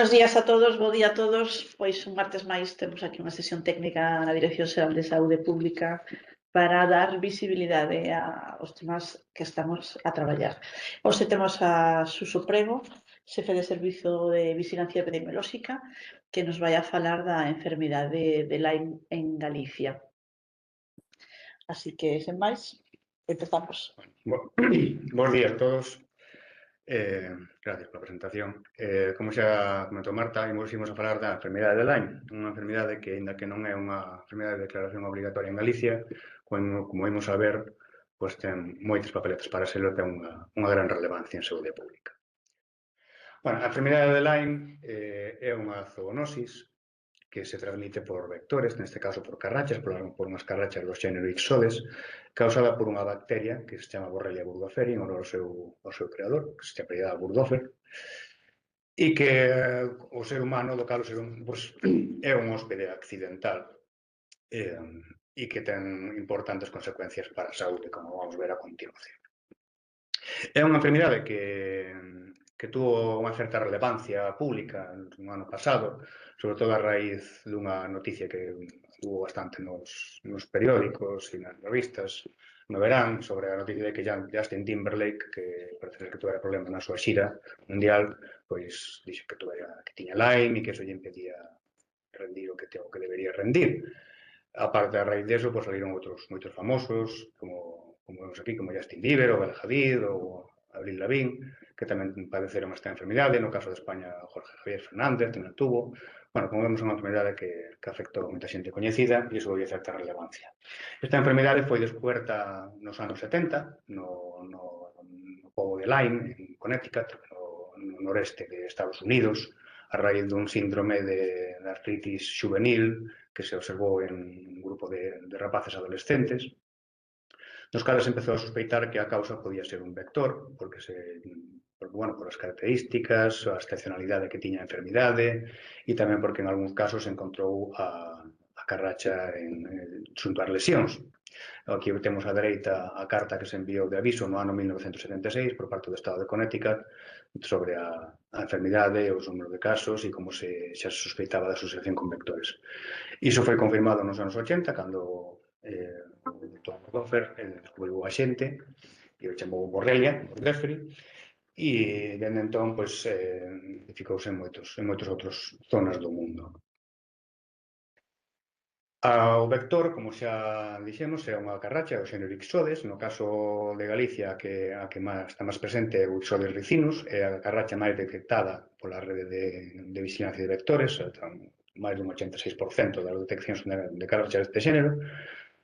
Buenos días a todos, bo día a todos. Pois un martes máis temos aquí unha sesión técnica na Dirección Xeral de Saúde Pública para dar visibilidade aos temas que estamos a traballar. Hoxe temos a Suso Prego, xefe de Servizo de Vigilancia Epidemiolóxica, que nos vai a falar da enfermidade de Lyme en Galicia. Así que, sen máis, empezamos. Bos días a todos. Gracias pola presentación. Como xa comentou Marta, imos a falar da enfermidade de Lyme, unha enfermidade que, aínda que non é unha enfermidade de declaración obligatoria en Galicia, como imos a ver, pois ten moitas papeletas para serlo, ten unha gran relevancia en saúde pública. Bueno, a enfermidade de Lyme é unha zoonosis que se transmite por vectores, neste caso por carrachas, por unhas carrachas do xénero Ixodes, causada por unha bacteria que se chama Borrelia burgdorferi, en honor ao seu creador, que se apellida Burgdorfer, e que o ser humano, do cal o ser humano, pues, é un hóspede accidental e que ten importantes consecuencias para a saúde, como vamos ver a continuación. É unha enfermidade que tuvo unha certa relevancia pública no ano pasado, sobre todo a raíz dunha noticia que hubo bastante nos periódicos e nas revistas no verán, sobre a noticia de que Justin Timberlake, que parece que tuvera problemas na súa xira mundial, pois dixo que tiña Lyme e que eso lle impedía rendir o que debería rendir. A parte, a raíz deso, pois saliron moitos famosos, como vemos aquí, como Justin Bieber, ou Bela Hadid, ou Avril Lavigne, que tamén padeceron esta enfermidade. No caso de España, Jorge Javier Fernández tamén tuvo. Bueno, como vemos, é unha enfermidade que afectou a moita xente coñecida e iso deu certa relevancia. Esta enfermidade foi descoberta nos anos 70 no pobo de Lyme, en Connecticut, no noreste de Estados Unidos, a raíz dun síndrome de artritis juvenil que se observou en un grupo de rapaces adolescentes, nos cales empezou a sospeitar que a causa podía ser un vector, por as características, a excepcionalidade que tiña a enfermidade e tamén porque en algúns casos se encontrou a carracha xunto ás lesións. Aquí temos á dereita a carta que se enviou de aviso no ano 1976 por parte do Estado de Connecticut sobre a enfermidade, os números de casos e como xa se sospeitaba da asociación con vectores. Iso foi confirmado nos anos 80, cando o Dr. Burgdorfer descubriu o axente e o chamou Borrelia burgdorferi, e dende entón identificouse en moitos outros zonas do mundo. O vector, como xa dixemos, é unha carracha do xénero Ixodes. No caso de Galicia, a que está máis presente é o Ixodes ricinus, é a carracha máis detectada pola rede de vigilancia de vectores, máis dun 86% das deteccións de carrachas deste xénero.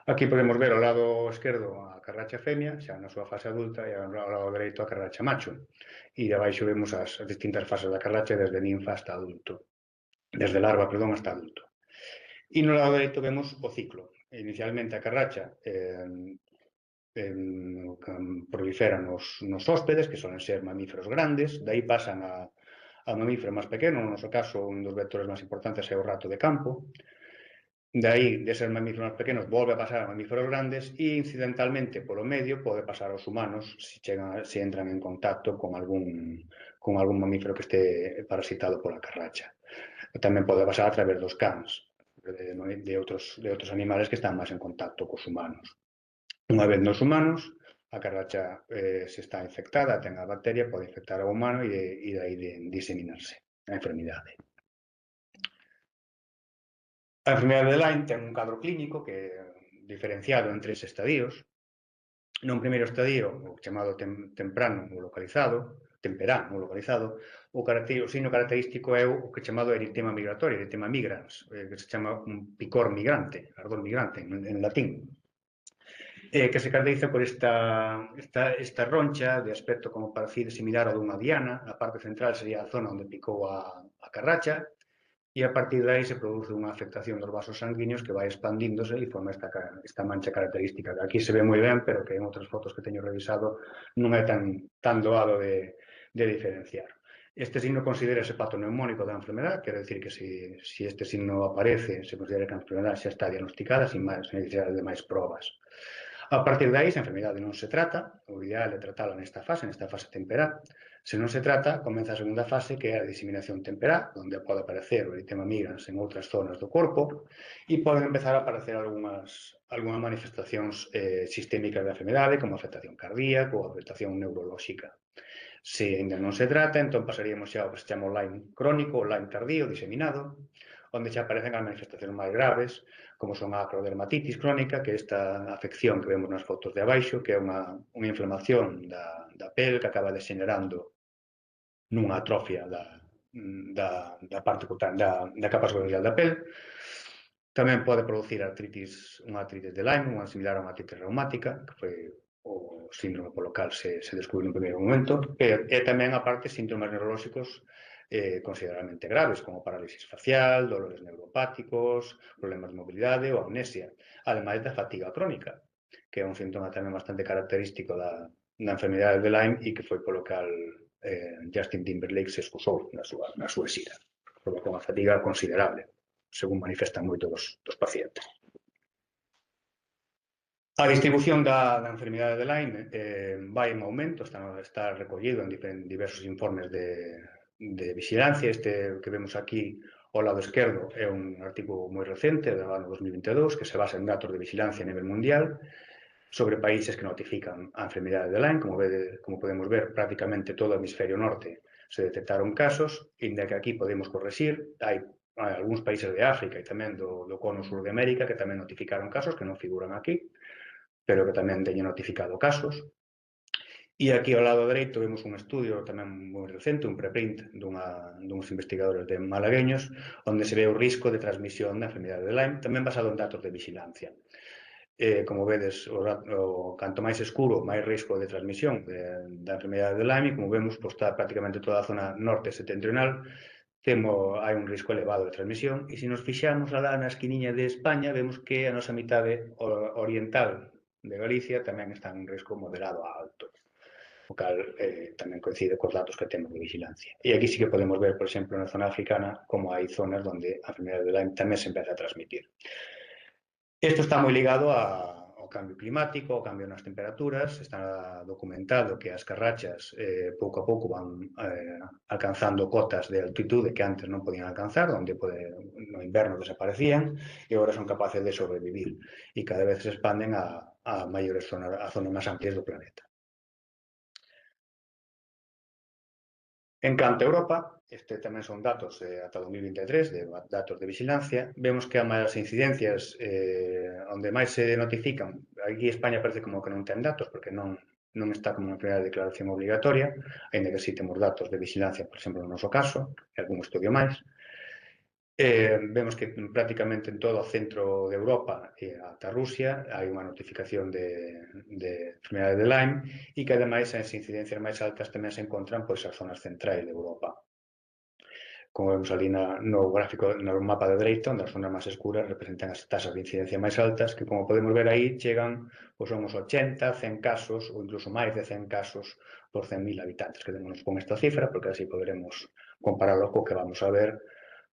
Aquí podemos ver ao lado esquerdo a carracha femia, xa na súa fase adulta, e ao lado dereito a carracha macho. E abaixo vemos as distintas fases da carracha desde ninfa hasta adulto, desde larva, hasta adulto. E no lado dereito vemos o ciclo. Inicialmente a carracha prolifera nos hóspedes, que solen ser mamíferos grandes, dai pasan a mamíferos máis pequenos. No noso caso, un dos vectores máis importantes é o rato de campo. Dai, deses mamíferos máis pequenos, volve a pasar a mamíferos grandes e, incidentalmente, polo medio, pode pasar aos humanos se entran en contacto con algún mamífero que este parasitado pola carracha. Tamén pode pasar a través dos cans, de outros animales que están máis en contacto cos humanos. Unha vez nos humanos, a carracha, se está infectada, ten a bacteria, pode infectar ao humano e dai diseminarse a enfermidade. A enfermidade de Lyme ten un cadro clínico que é diferenciado en 3 estadios. Nun primeiro estadio, o chamado temperán ou localizado, o signo característico é o que chamado eritema migratorio, eritema migrans, que se chama un picor migrante, ardor migrante en latín, que se caracteriza por esta roncha de aspecto como parecido similar ao dunha diana. A parte central sería a zona onde picou a carracha, e a partir de aí se produce unha afectación dos vasos sanguíneos que vai expandíndose e forma esta mancha característica. Aquí se ve moi ben, pero que en outras fotos que teño revisado non é tan doado de diferenciar. Este signo considérase patoneumónico da enfermedade, quere dicir que se este signo aparece, se considera que a enfermedade xa está diagnosticada sin necesidade de máis probas. A partir de aí, se a enfermedade non se trata, o ideal é tratala nesta fase temperá, Se non se trata, comeza a segunda fase, que é a diseminación temperá, onde pode aparecer o eritema migrans en outras zonas do corpo e poden empezar a aparecer algunhas manifestacións sistémicas da enfermedade, como afectación cardíaca ou afectación neurolóxica. Se ainda non se trata, entón pasaríamos xa ao que se chama o Lyme crónico, o Lyme tardío, diseminado, onde xa aparecen as manifestacións máis graves, como son a acrodermatitis crónica, que é esta afección que vemos nas fotos de abaixo, que é unha inflamación da pel que acaba degenerando nunha atrofia da parte cutánea, da capa superficial da pel. Tamén pode producir unha artritis de Lyme, unha similar a unha artritis reumática, que foi o síndrome polo cal se descubriu no primeiro momento, e tamén, aparte, síntomas neurolóxicos considerablemente graves, como parálisis facial, dolores neuropáticos, problemas de mobilidade ou amnesia, ademais da fatiga crónica, que é un síntoma tamén bastante característico da enfermidade de Lyme e que foi polo cal Justin Timberlake se excusou na súa xira. Provocou unha fatiga considerable, según manifestan moitos dos pacientes. A distribución da enfermidade de Lyme vai en aumento, está recollido en diversos informes de vigilancia. Este que vemos aquí ao lado esquerdo é un artigo moi recente, do ano 2022, que se basa en datos de vigilancia a nivel mundial sobre países que notifican a enfermidade de Lyme. Como podemos ver, prácticamente todo o hemisferio norte se detectaron casos, inda que aquí podemos correxir. Hai algúns países de África e tamén do cono sur de América que tamén notificaron casos, que non figuran aquí, pero que tamén teñen notificado casos. E aquí ao lado dereito vemos un estudio tamén moi recente, un preprint duns investigadores de malagueños, onde se ve o risco de transmisión da enfermidade de Lyme, tamén basado en datos de vigilancia. Como vedes, canto máis escuro, máis risco de transmisión da enfermidade de Lyme, e como vemos, está prácticamente toda a zona norte setentrional, hai un risco elevado de transmisión, e se nos fixamos alá na esquiniña de España, vemos que a nosa mitade oriental de Galicia tamén está en risco moderado a alto, o cal tamén coincide cos datos que temos de vigilancia. E aquí sí que podemos ver, por exemplo, na zona africana, como hai zonas onde a enfermedade de Lyme tamén se empeza a transmitir. Isto está moi ligado ao cambio climático, ao cambio nas temperaturas. Está documentado que as carrachas pouco a pouco van alcanzando cotas de altitude que antes non podían alcanzar, onde no inverno desaparecían, e agora son capaces de sobrevivir e cada vez se expanden a maiores zonas, a zonas máis amplias do planeta. En canto a Europa, este tamén son datos ata 2023, de datos de vigilancia, vemos que as incidencias onde máis se notifican, aquí España parece como que non ten datos, porque non está como unha primeira declaración obligatoria, ainda que sí temos datos de vigilancia, por exemplo, no noso caso, e algún estudio máis. Vemos que prácticamente en todo o centro de Europa e ata Rusia hai unha notificación de enfermedade de Lyme e que, ademais, as incidencias máis altas tamén se encontran pois as zonas centrais de Europa. Como vemos ali no gráfico, no mapa de dereita, onde as zonas máis escuras representan as tasas de incidencia máis altas, que, como podemos ver aí, chegan pois, uns 80, 100 casos, ou incluso máis de 100 casos por 100.000 habitantes. Quedémonos con esta cifra, porque así poderemos compararlo co que vamos a ver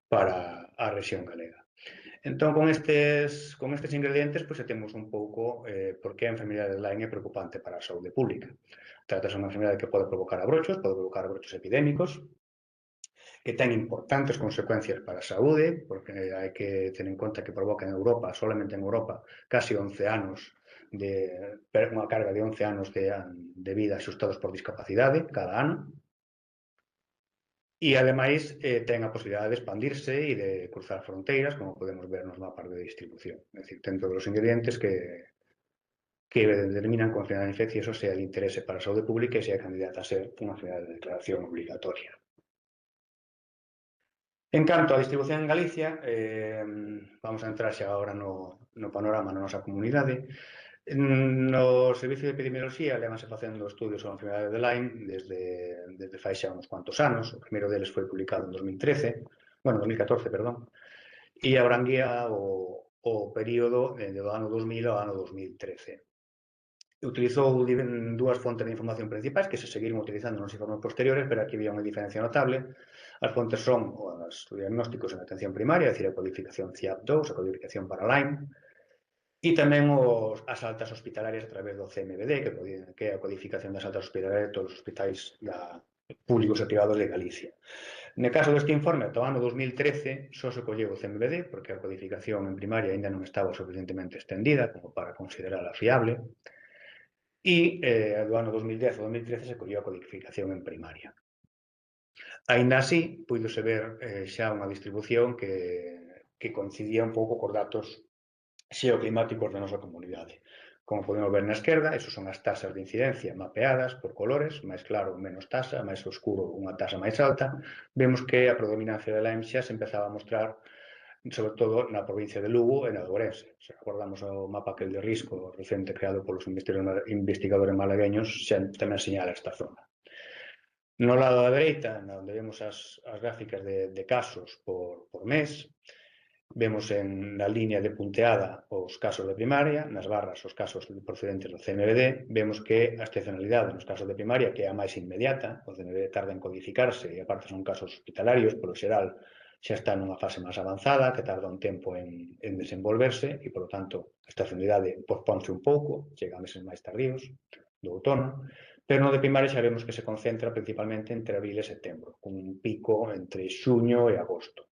para a rexión galega. Entón, con estes ingredientes, pois, temos un pouco por que a enfermidade de Lyme é preocupante para a saúde pública. Trata-se de unha enfermidade que pode provocar abrochos epidémicos, que ten importantes consecuencias para a saúde, porque hai que ter en conta que provoca en Europa, solamente en Europa, casi 11 anos unha carga de 11 anos de vida axustados por discapacidade cada ano. E, ademais, ten a posibilidade de expandirse e de cruzar fronteiras, como podemos ver nos mapas de distribución. É dicir, ten todos os ingredientes que determinan con enfermedade infecciosa se é de interese para a saúde pública e se é candidata a ser unha enfermedade de declaración obligatoria. En canto á distribución en Galicia, vamos a entrar xa agora no panorama na nosa comunidade. No Servicio de Epidemioloxía levanse facendo estudios sobre a enfermedade de Lyme desde fai xa uns cuantos anos. O primeiro deles foi publicado en 2014, e abranguía o período do ano 2000 ao ano 2013. Utilizou dúas fontes de información principais que se seguiron utilizando nos informes posteriores, pero aquí había unha diferencia notable. As fontes son os diagnósticos en atención primaria, é dicir, a codificación CIAP2, a codificación para Lyme, e tamén as altas hospitalarias a través do CMBD, que é a codificación das altas hospitalarias de todos os hospitais públicos e privados de Galicia. No caso deste informe, ata o ano 2013, só se colleu o CMBD, porque a codificación en primaria ainda non estaba suficientemente extendida como para considerala fiable, e do ano 2010 ao 2013 se colleu a codificación en primaria. Aínda así, puidose ver xa unha distribución que coincidía un pouco cos datos xeoclimáticos da nosa comunidade. Como podemos ver na esquerda, esos son as tasas de incidencia mapeadas por colores, máis claro, menos tasa, máis oscuro, unha tasa máis alta. Vemos que a predominancia da Lyme xa se empezaba a mostrar sobre todo na provincia de Lugo e na de Ourense. Se recordamos o mapa aquel de risco recente creado polos investigadores malagueños, xa tamén señala esta zona. No lado da dereita, onde vemos as gráficas de casos por mes, vemos na línea de punteada os casos de primaria, nas barras os casos procedentes do CMBD, vemos que a excepcionalidade nos casos de primaria, que é a máis inmediata, o CMBD tarda en codificarse e aparte son casos hospitalarios, polo xeral xa está nunha fase máis avanzada, que tarda un tempo en desenvolverse e, polo tanto, a estacionalidade posponse un pouco, chega a meses máis tardíos do outono, pero no de primaria xa vemos que se concentra principalmente entre abril e setembro, con un pico entre xuño e agosto.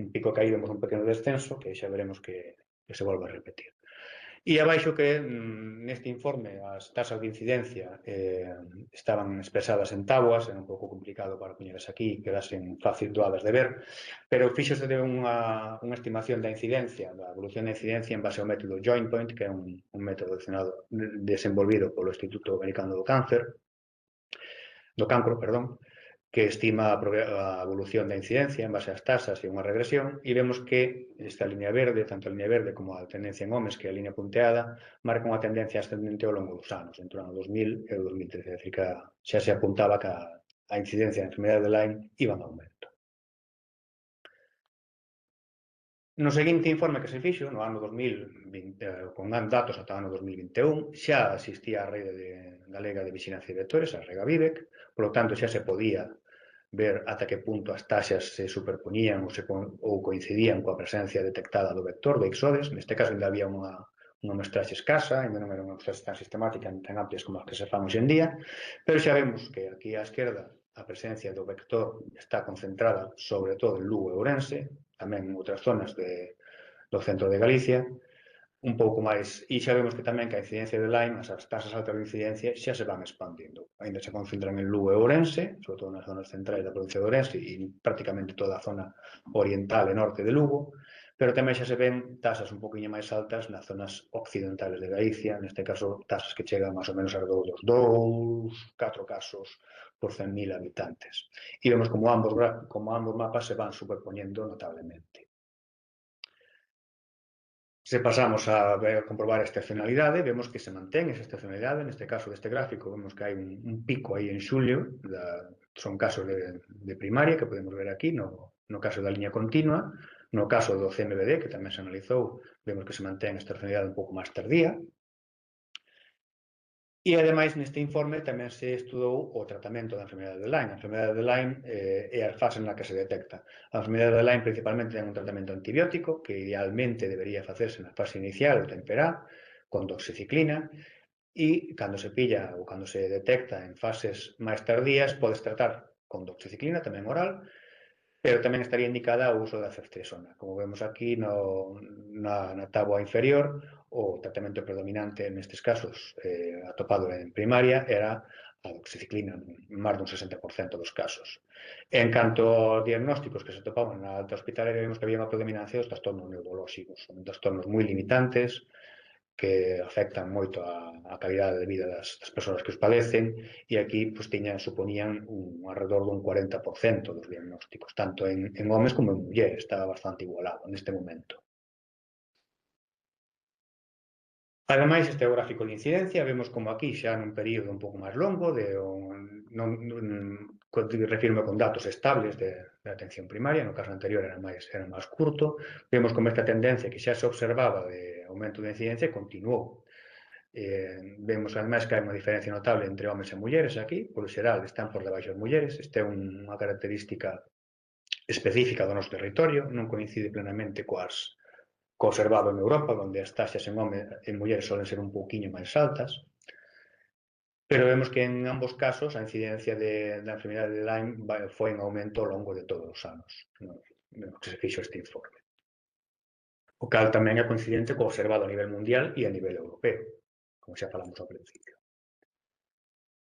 Un pico que aí vemos un pequeno descenso, que xa veremos que se volve a repetir. E abaixo que neste informe as tasas de incidencia estaban expresadas en tabuas, era un pouco complicado para poñelas aquí, quedasen fácil doadas de ver, pero fíxose de unha estimación da incidencia, da evolución da incidencia en base ao método Joint Point, que é un método desenvolvido polo Instituto Americano do Cancro, que estima a evolución da incidencia en base ás tasas e unha regresión, e vemos que esta línea verde, tanto a línea verde como a tendencia en homes, que é a línea punteada, marca unha tendencia ascendente ao longo dos anos, entre o ano 2000 e o 2013, é dicir, que xa se apuntaba que a incidencia da enfermedade de Lyme iba en aumento. No seguinte informe que se fixo, no ano 2020, con datos ata o ano 2021, xa existía a rede galega de vixilancia de vectores, a Regavivec, polo tanto xa se podía ver ata que punto as taxas se superpoñían ou coincidían coa presencia detectada do vector, do Ixodes. Neste caso ainda había unha mestraxe escasa, ainda non era unha mestraxe tan sistemática, tan amplias como as que se fan hoxe en día, pero xa vemos que aquí á esquerda a presencia do vector está concentrada sobre todo en Lugo e Ourense, tamén en outras zonas do centro de Galicia, un pouco máis, e xa vemos que tamén que a incidencia de Lyme, as tasas altas de incidencia xa se van expandindo. Ainda se concentran en Lugo e Ourense, sobre todo nas zonas centrais da provincia de Ourense e prácticamente toda a zona oriental e norte de Lugo, pero tamén xa se ven tasas un poquinho máis altas nas zonas occidentales de Galicia, neste caso tasas que chegan máis ou menos alrededor dos 2, 4 casos por 100.000 habitantes. E vemos como ambos mapas se van superpoñendo notablemente. Se pasamos a comprobar a estacionalidade, vemos que se mantén esa estacionalidade. Neste caso deste gráfico vemos que hai un pico aí en xulio, son casos de primaria que podemos ver aquí no caso da liña continua. No caso do CMBD, que tamén se analizou, vemos que se mantén a estacionalidade un pouco máis tardía. E, ademais, neste informe tamén se estudou o tratamento da enfermedade de Lyme. A enfermedade de Lyme é a fase na que se detecta. A enfermedade de Lyme principalmente ten un tratamento antibiótico que idealmente debería facerse na fase inicial ou temperá, con doxiciclina, e cando se pilla ou cando se detecta en fases máis tardías podes tratar con doxiciclina, tamén oral, pero tamén estaría indicada o uso da ceftriaxona. Como vemos aquí na táboa inferior, o tratamento predominante nestes casos atopado en primaria era a doxiciclina, en máis dun 60% dos casos. En canto aos diagnósticos que se atopaban na alta hospitalaria, vemos que había unha predominancia dos trastornos neurolóxicos, son trastornos moi limitantes, que afectan moito a calidade de vida das persoas que os padecen, e aquí supoñían alrededor dun 40% dos diagnósticos, tanto en homes como en mulleres, estaba bastante igualado neste momento. Ademais, este gráfico de incidencia, vemos como aquí xa nun período un pouco máis longo, refirme con datos estables de atención primaria, no caso anterior era máis curto, vemos como esta tendencia que xa se observaba de aumento de incidencia continuou. Vemos ademais que hai unha diferencia notable entre homes e mulleres aquí, polo xeral están por debaixo das mulleres, esta é unha característica específica do noso territorio, non coincide plenamente co observado en Europa, onde as taxas en mulleres solen ser un pouquiño máis altas, Pero vemos que en ambos casos a incidencia da enfermedade de Lyme foi en aumento ao longo de todos os anos, no que se fixo este informe. O cal tamén é coincidente co observado a nivel mundial e a nivel europeo, como xa falamos ao principio.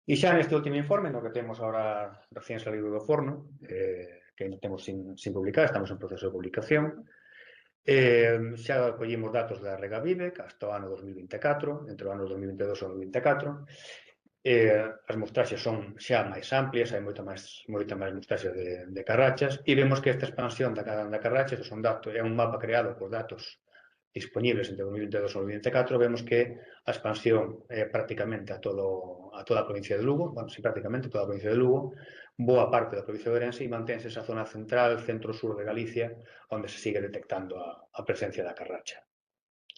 E xa neste último informe, no que temos agora recién salido do forno, que ainda temos sin publicar, estamos en proceso de publicación, xa collimos datos da Regavive hasta o ano 2024, entre o ano 2022 e o 2024, as mostraxes son xa máis amplias, hai moita máis mostraxe de carrachas, e vemos que esta expansión da carracha é un mapa creado por datos disponibles entre 2022 e 2024, vemos que a expansión é prácticamente a toda a provincia de Lugo, bueno, sí, prácticamente toda a provincia de Lugo, boa parte da provincia de Ourense e mantense esa zona central, centro-sur de Galicia, onde se sigue detectando a presencia da carracha.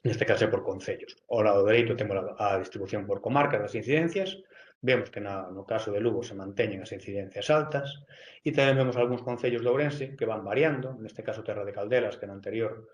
Neste caso é por concellos. Ao lado dereito temos a distribución por comarcas das incidencias, vemos que no caso de Lugo se manteñen as incidencias altas e tamén vemos algúns concellos de Ourense que van variando, neste caso Terra de Caldelas, que na anterior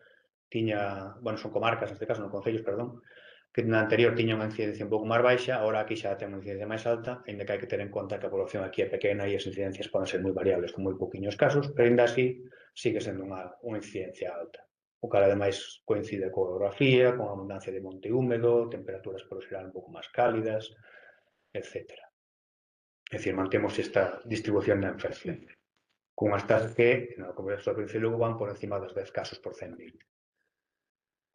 son comarcas, neste caso, non concellos, perdón, que na anterior tiña unha incidencia un pouco máis baixa, agora aquí xa ten unha incidencia máis alta, ainda que hai que ter en conta que a población aquí é pequena e as incidencias poden ser moi variables, con moi poquinhos casos, pero ainda así sigue sendo unha incidencia alta. O cal, ademais, coincide coa orografía, con a abundancia de monte húmedo, temperaturas por xeral un pouco máis cálidas, etc. É dicir, mantemos esta distribución da infección, cunhas tasas que, no Congreso da Provincia de Lugo, van por encima dos 10 casos por 100.000.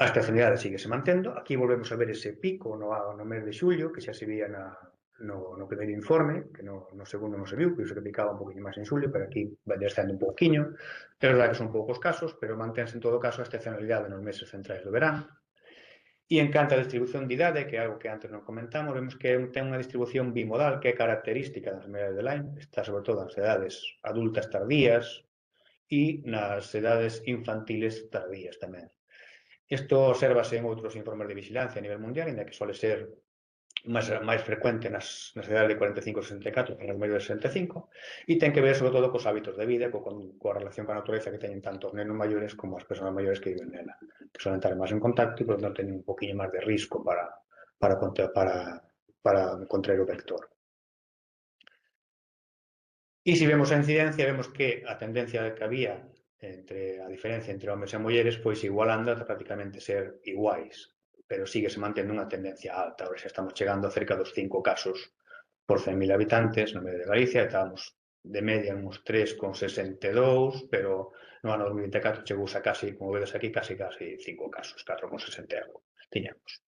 A estacionalidade sigue se mantendo. Aquí volvemos a ver ese pico no mes de xullo, que xa se vía no primeiro informe, que no segundo non se viu, que iso que picaba un poquinho máis en xullo, pero aquí vai descendo un pouquiño. É verdade que son poucos casos, pero manténse en todo caso a estacionalidade nos meses centrais do verán. E en canto a distribución de idade, que é algo que antes non comentamos, vemos que ten unha distribución bimodal que é característica da enfermedade de Lyme, está sobre todo nas edades adultas tardías e nas edades infantiles tardías tamén. Isto obsérvase en outros informes de vigilancia a nivel mundial, ainda que suele ser máis frecuente nas edades de 45 e 64 que nas maiores de 65, e ten que ver sobre todo cos hábitos de vida, coa relación coa natureza que teñen tanto os nenos maiores como as persoas maiores que viven nela, que suelen estar máis en contacto e, por lo tanto, teñen un poquinho máis de risco para contraer o vector. E se vemos a incidencia, vemos que a tendencia que había a diferencia entre homes e mulleres pois igualando a prácticamente ser iguais, pero sigue se mantendo unha tendencia alta. Agora xa estamos chegando a cerca dos 5 casos por 100.000 habitantes no medio de Galicia, estábamos de media uns 3,62, pero no ano 2024 chegou a casi, como vedes aquí, casi 5 casos, 4,60 algo tiñamos.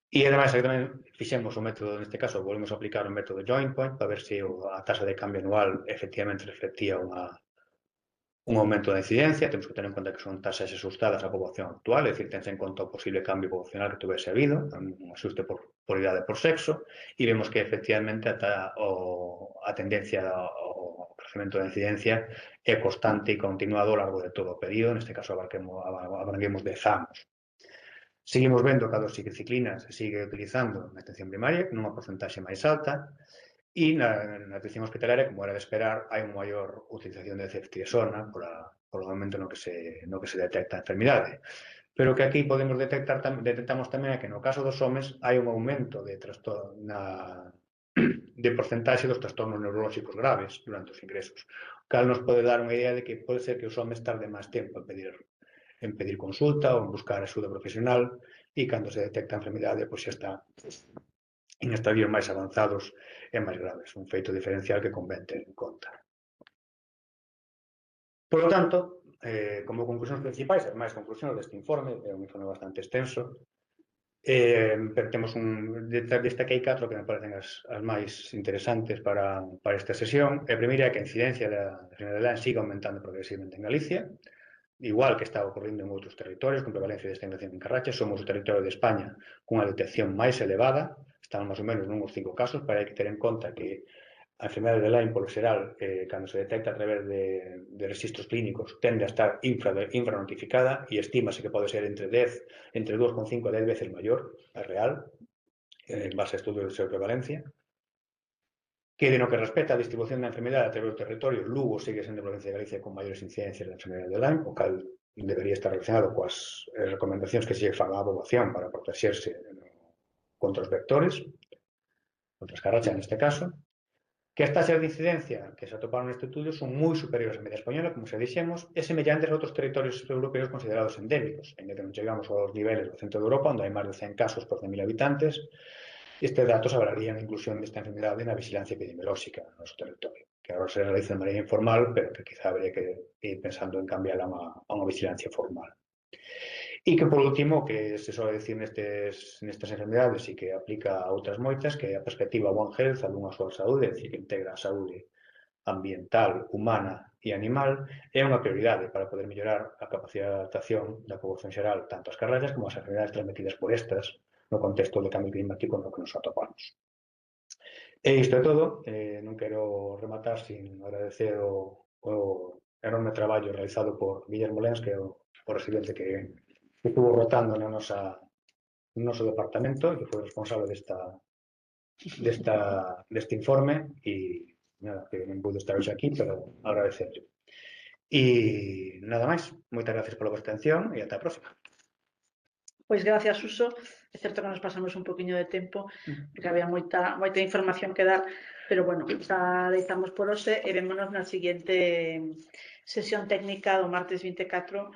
E, ademais, tamén fixemos o método, neste caso, volvemos a aplicar o método Joint Point para ver se a taxa de cambio anual efectivamente reflectía un aumento da incidencia. Temos que ter en conta que son taxas axustadas á poboación actual, é dicir, tense en conta o posible cambio poblacional que tuvese habido, un axuste por idade por sexo, e vemos que efectivamente a tendencia ao crecemento da incidencia é constante e continuado ao largo de todo o período, neste caso abranguemos 10 anos. Seguimos vendo que a doxiciclina se sigue utilizando na atención primaria nunha porcentaxe máis alta, e na atención hospitalaria, como era de esperar, hai unha maior utilización de ceftriaxona por o momento no que se detecta a enfermidade. Pero que aquí podemos detectamos tamén que no caso dos homes hai un aumento de porcentaxe dos trastornos neurolóxicos graves durante os ingresos, o cal nos pode dar unha idea de que pode ser que os homes tarden máis tempo en pedir consulta ou en buscar axuda profesional, e cando se detecta a enfermidade, pois xa está en estadios máis avanzados e máis graves, un feito diferencial que convén ter en conta. Por lo tanto, como conclusións principais, as máis conclusións deste informe, é un informe bastante extenso, pero destaquei 4 que me parecen as máis interesantes para esta sesión. A primeira é que a incidencia da enfermedade de Lyme sigue aumentando progresivamente en Galicia, igual que está ocorrendo en outros territorios con prevalencia de extensión en carracha. Somos o territorio de España cunha detección máis elevada, estamos máis ou menos nuns 5 casos, pero hai que ter en conta que a enfermedade de Lyme, polo xeral, cando se detecta a través de registros clínicos, tende a estar infranotificada e estímase que pode ser entre 2,5 a 10 veces maior a real, en base a estudios de prevalencia. Que de no que respecta a distribución da enfermedade a través do territorio, Lugo sigue sendo a provincia de Galicia con maiores incidencias da enfermedade de Lyme, o cal debería estar relacionado coas recomendacións que se fan á poboación para protexerse contra os vectores. contra as carrachas neste caso, que as taxas de incidencia que se atoparon neste estudio son moi superiores á media española, como xa dixemos, e semellantes a outros territorios europeos considerados endémicos, en que non chegamos aos niveles do centro de Europa, onde hai máis de 100 casos por 100.000 habitantes. Estes datos avalarían a inclusión desta enfermedade na vigilancia epidemiolóxica no noso territorio, que agora se realiza de maneira informal, pero que quizá habría que ir pensando en cambiarla a unha vigilancia formal. E que, por último, que se soe dicir nestas enfermedades e que aplica a outras moitas, que é a perspectiva One Health, a unha súa saúde, é dicir, que integra a saúde ambiental, humana e animal, é unha prioridade para poder mellorar a capacidade de adaptación da poboación xeral, tanto as carrallas como as enfermedades transmitidas por estas, no contexto de cambio climático no que nos atopamos. E isto é todo. Non quero rematar sin agradecer o enorme traballo realizado por Guillermo Lens, que é o residente que estuvo rotando no noso departamento e que foi responsable deste informe e nada, que non pude estar hoxe aquí, pero agradecerlo. E nada máis, moitas gracias pola vosa atención e ata a próxima. Pois gracias, Suso. É certo que nos pasamos un poquinho de tempo, porque había moita información que dar, pero bueno, xa deitamos por hoxe e vémonos na seguinte sesión técnica do martes 24,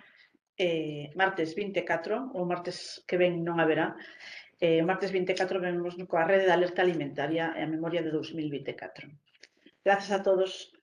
martes 24, o martes que ven non haberá. O martes 24 vemos coa rede de alerta alimentaria e a memoria de 2024. Grazas a todos.